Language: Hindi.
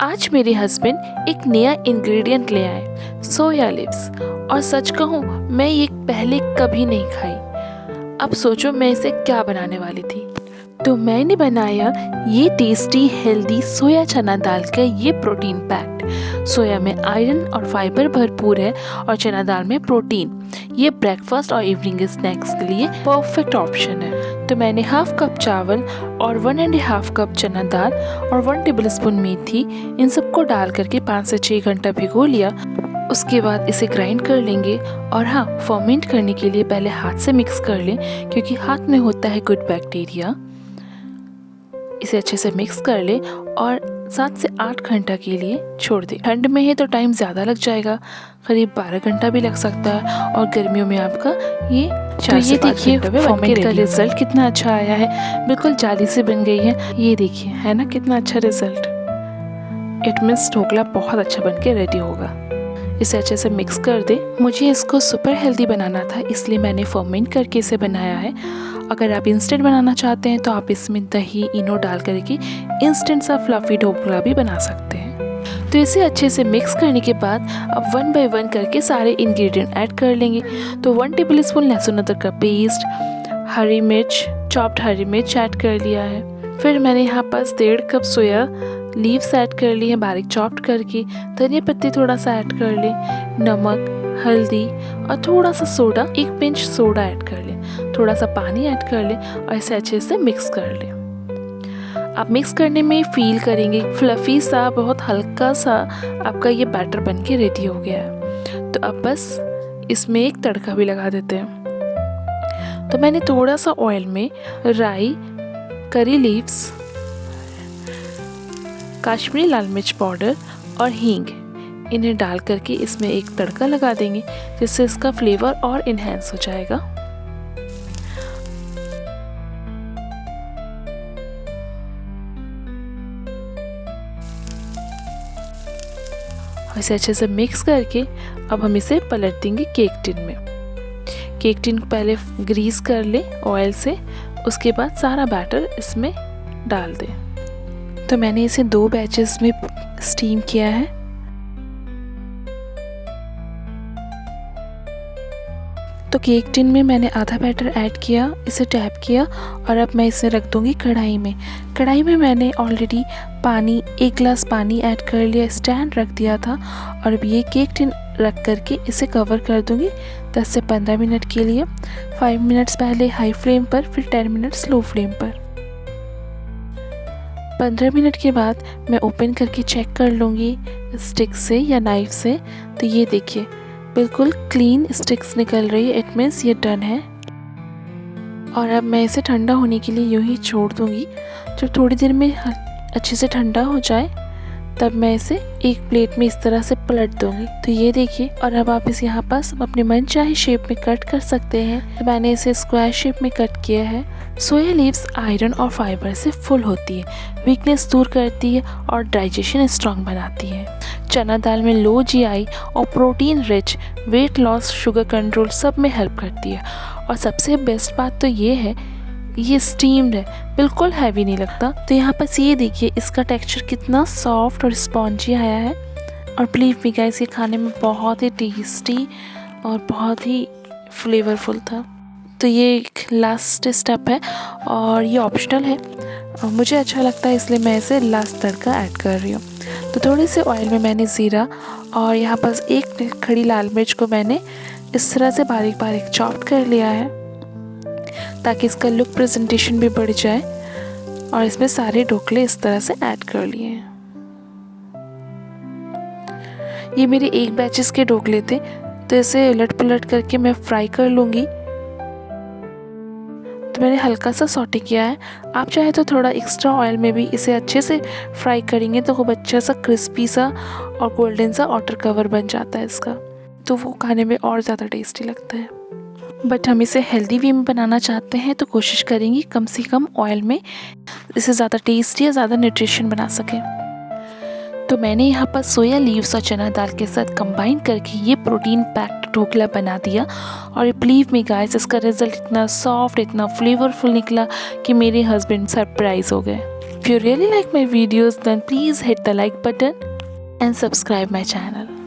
आज मेरे हस्बैंड एक नया इंग्रेडिएंट ले आए, सोया लिव्स। और सच कहूँ मैं ये पहले कभी नहीं खाई। अब सोचो मैं इसे क्या बनाने वाली थी। तो मैंने बनाया ये टेस्टी हेल्दी सोया चना दाल का ये प्रोटीन पैक्ड। सोया में आयरन और फाइबर भरपूर है और चना दाल में प्रोटीन। ये ब्रेकफास्ट और इवनिंग स्नैक्स के लिए परफेक्ट ऑप्शन है। तो मैंने हाफ कप चावल और 1.5 कप चना दाल और 1 टेबलस्पून मेथी, इन सबको डाल करके 5 से 6 घंटा भिगो लिया। उसके बाद इसे ग्राइंड कर लेंगे। और हाँ, फर्मेंट करने के लिए पहले हाथ से मिक्स कर लें, क्योंकि हाथ में होता है गुड बैक्टीरिया। इसे अच्छे से मिक्स कर ले और 7 से 8 घंटा के लिए छोड़ दे। ठंड में है तो टाइम ज़्यादा लग जाएगा, करीब 12 घंटा भी लग सकता है। और गर्मियों में आपका ये 4 से 5 घंटे में फर्मेंट का रिजल्ट कितना अच्छा आया है, बिल्कुल जाली से बन गई है। ये देखिए, है ना कितना अच्छा रिजल्ट। इट मीन्स ढोकला बहुत अच्छा बन के रेडी होगा। इसे अच्छे से मिक्स कर दे। मुझे इसको सुपर हेल्दी बनाना था, इसलिए मैंने फर्मेंट करके इसे बनाया है। अगर आप इंस्टेंट बनाना चाहते हैं तो आप इसमें दही इनो डाल करके इंस्टेंट सा फ्लफी ढोकला भी बना सकते हैं। तो इसे अच्छे से मिक्स करने के बाद अब 1 बाय 1 करके सारे इंग्रेडिएंट ऐड कर लेंगे। तो 1 टेबलस्पून लहसुन अदरक का पेस्ट, हरी मिर्च, चॉप्ड हरी मिर्च ऐड कर लिया है। फिर मैंने यहाँ पास 1.5 कप सोया लीव्स ऐड कर लिए हैं बारीक चॉप्ड करके। धनिया पत्ती थोड़ा सा ऐड कर लें, नमक, हल्दी और थोड़ा सा सोडा, 1 पिंच सोडा ऐड कर लें, थोड़ा सा पानी ऐड कर लें और इसे अच्छे से मिक्स कर लें। आप मिक्स करने में फील करेंगे फ्लफी सा, बहुत हल्का सा आपका ये बैटर बन के रेडी हो गया है। तो अब बस इसमें एक तड़का भी लगा देते हैं। तो मैंने थोड़ा सा ऑयल में राई, करी लीव्स, कश्मीरी लाल मिर्च पाउडर और हींग, इन्हें डाल करके इसमें एक तड़का लगा देंगे, जिससे इसका फ्लेवर और इन्हेंस हो जाएगा। इसे अच्छे से मिक्स करके अब हम इसे पलट देंगे केक टिन में। केक टिन को पहले ग्रीस कर ले ऑयल से, उसके बाद सारा बैटर इसमें डाल दें। तो मैंने इसे 2 बैचेस में स्टीम किया है। तो केक टिन में मैंने आधा बैटर ऐड किया, इसे टैप किया और अब मैं इसे रख दूंगी कढ़ाई में। कढ़ाई में मैंने ऑलरेडी पानी, 1 गिलास पानी ऐड कर लिया, स्टैंड रख दिया था। और अब ये केक टिन रख करके इसे कवर कर दूंगी 10 से 15 मिनट के लिए। 5 मिनट्स पहले हाई फ्लेम पर, फिर 10 मिनट स्लो फ्लेम पर। 15 मिनट के बाद मैं ओपन करके चेक कर लूँगी स्टिक से या नाइफ से। तो ये देखिए, बिल्कुल क्लीन स्टिक्स निकल रही है, इट मीन्स ये डन है। और अब मैं इसे ठंडा होने के लिए यूँ ही छोड़ दूँगी। जब थोड़ी देर में अच्छे से ठंडा हो जाए तब मैं इसे एक प्लेट में इस तरह से पलट दूँगी। तो ये देखिए, और अब आप इसे यहाँ पास अपने मनचाही शेप में कट कर सकते हैं। तो मैंने इसे स्क्वायर शेप में कट किया है। सोया लीव्स आयरन और फाइबर से फुल होती है, वीकनेस दूर करती है और डाइजेशन स्ट्रॉन्ग बनाती है। चना दाल में लो जीआई और protein rich, weight loss, sugar control सब में हेल्प करती है। और सबसे बेस्ट बात तो ये है, ये स्टीम्ड है, बिल्कुल हैवी नहीं लगता। तो यहाँ पर ये देखिए इसका टेक्सचर कितना सॉफ्ट और स्पॉन्जी आया है। और बिलीव मी गाइस, ये खाने में बहुत ही टेस्टी और बहुत ही फ्लेवरफुल था। तो ये एक लास्ट स्टेप है और ये ऑप्शनल है और मुझे अच्छा लगता है, इसलिए मैं इसे लास्ट तड़का ऐड कर रही हूँ। तो थोड़े से ऑयल में मैंने ज़ीरा और यहाँ पास 1 खड़ी लाल मिर्च को मैंने इस तरह से बारीक बारीक चॉप कर लिया है, ताकि इसका लुक प्रेजेंटेशन भी बढ़ जाए। और इसमें सारे ढोकले इस तरह से ऐड कर लिए हैं। ये मेरे 1 बैचेस के ढोकले थे, तो इसे उलट पलट करके मैं फ्राई कर लूँगी। तो मैंने हल्का सा सॉटे किया है। आप चाहे तो थोड़ा एक्स्ट्रा ऑयल में भी इसे अच्छे से फ्राई करेंगे तो खूब अच्छा सा क्रिस्पी सा और गोल्डन सा आउटर कवर बन जाता है इसका, तो वो खाने में और ज़्यादा टेस्टी लगता है। बट हम इसे हेल्दी वे में बनाना चाहते हैं तो कोशिश करेंगे कम से कम ऑयल में इसे ज़्यादा टेस्टी या ज़्यादा न्यूट्रिशन बना सकें। तो मैंने यहाँ पर सोया लीव्स और चना दाल के साथ कंबाइन करके ये प्रोटीन पैक्ड ढोकला बना दिया। और बिलीव मी गाइस, इसका रिज़ल्ट इतना सॉफ्ट, इतना फ्लेवरफुल निकला कि मेरे हस्बैंड सरप्राइज़ हो गए। If you really like my videos, then please hit the like button and subscribe my channel.